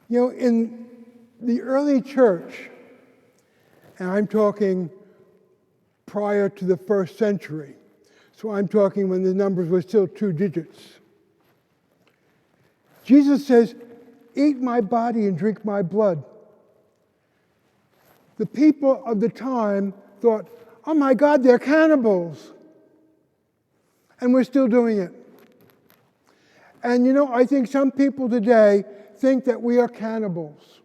You know, in the early church, and I'm talking prior to the first century, so I'm talking when the numbers were still 2 digits, Jesus says, "Eat my body and drink my blood." The people of the time thought, "Oh my God, they're cannibals." And we're still doing it. And you know, I think some people today think that we are cannibals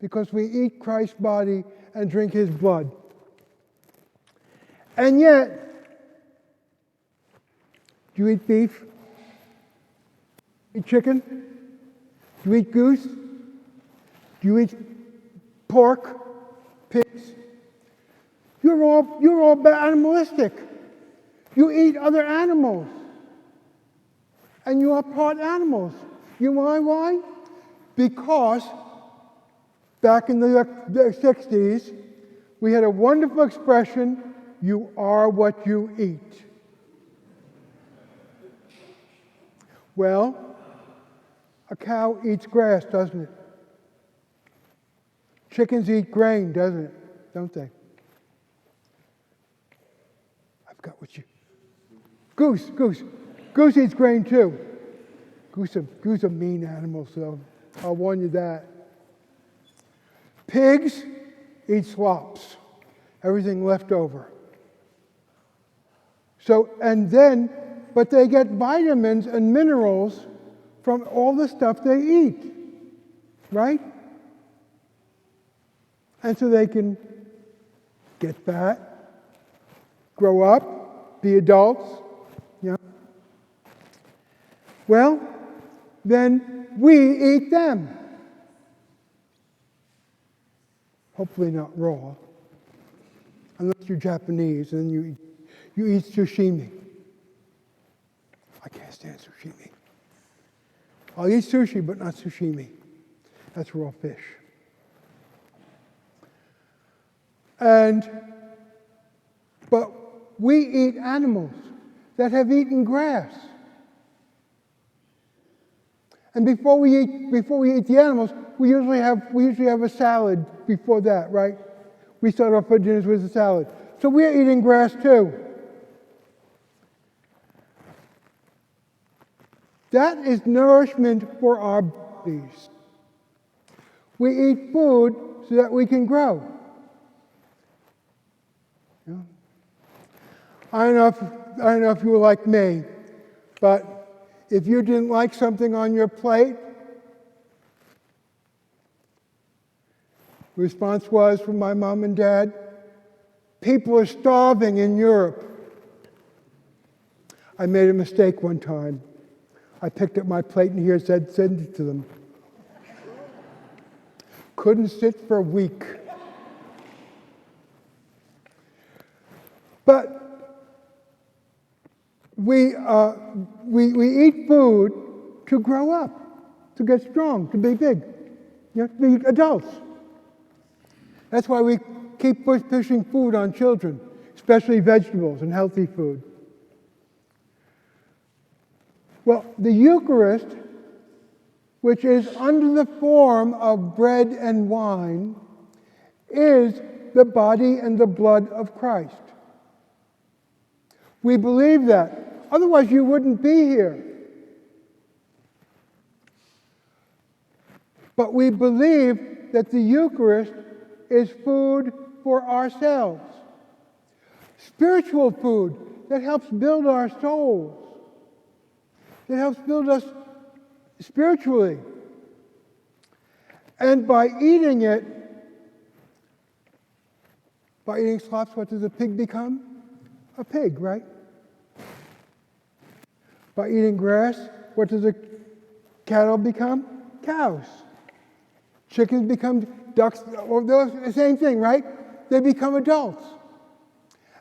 because we eat Christ's body and drink his blood. And yet, do you eat beef? Eat chicken? Do you eat goose? Do you eat pork? Pigs? You're all animalistic. You eat other animals. And you are part animals. You know why? Because back in the 60s, we had a wonderful expression, "You are what you eat." Well, a cow eats grass, doesn't it? Chickens eat grain, don't they? I've got what you... Goose. Goose eats grain too. Goose are mean animals, so I'll warn you that. Pigs eat slops, everything left over. But they get vitamins and minerals from all the stuff they eat, right? And so they can get fat, grow up, be adults. You know? Well, then we eat them. Hopefully not raw, unless you're Japanese and you eat sushi. I can't stand sushi. I'll eat sushi, but not sashimi. That's raw fish. But we eat animals that have eaten grass. And before we eat the animals, we usually have a salad before that, right? We start off our dinners with a salad. So we're eating grass too. That is nourishment for our bodies. We eat food so that we can grow. You know? I don't know if you were like me, but if you didn't like something on your plate, the response was from my mom and dad, "People are starving in Europe." I made a mistake one time. I picked up my plate and here said, "Send it to them." Couldn't sit for a week. But we eat food to grow up, to get strong, to be big, to be adults. That's why we keep pushing food on children, especially vegetables and healthy food. Well, the Eucharist, which is under the form of bread and wine, is the body and the blood of Christ. We believe that. Otherwise, you wouldn't be here. But we believe that the Eucharist is food for ourselves. Spiritual food that helps build our souls. That helps build us spiritually. And by eating slops, what does a pig become? A pig, right? By eating grass, what does a cattle become? Cows. Chickens become ducks, or the same thing, right? They become adults.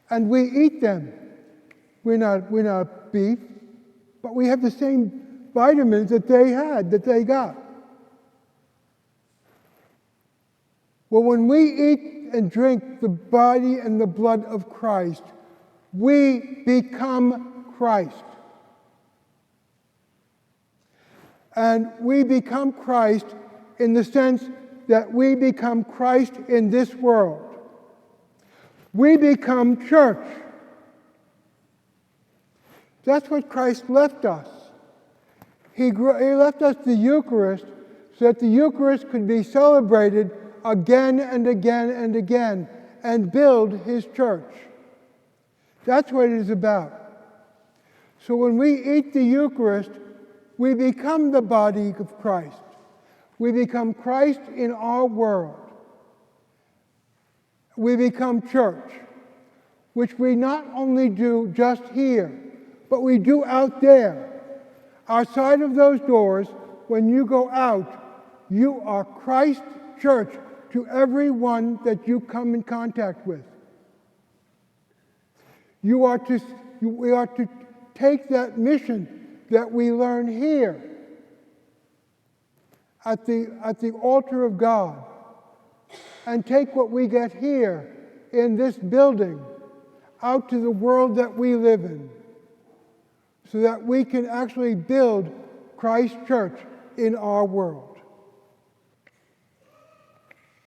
And we eat them. We're not beef, but we have the same vitamins that they got. Well, when we eat and drink the body and the blood of Christ, we become Christ. And we become Christ in the sense that we become Christ in this world. We become church. That's what Christ left us. He left us the Eucharist so that the Eucharist could be celebrated again and again and again and build His church. That's what it is about. So when we eat the Eucharist, we become the body of Christ. We become Christ in our world. We become church, which we not only do just here, but we do out there. Outside of those doors, when you go out, you are Christ's church to everyone that you come in contact with. We are to take that mission that we learn here at the altar of God and take what we get here in this building out to the world that we live in so that we can actually build Christ's church in our world.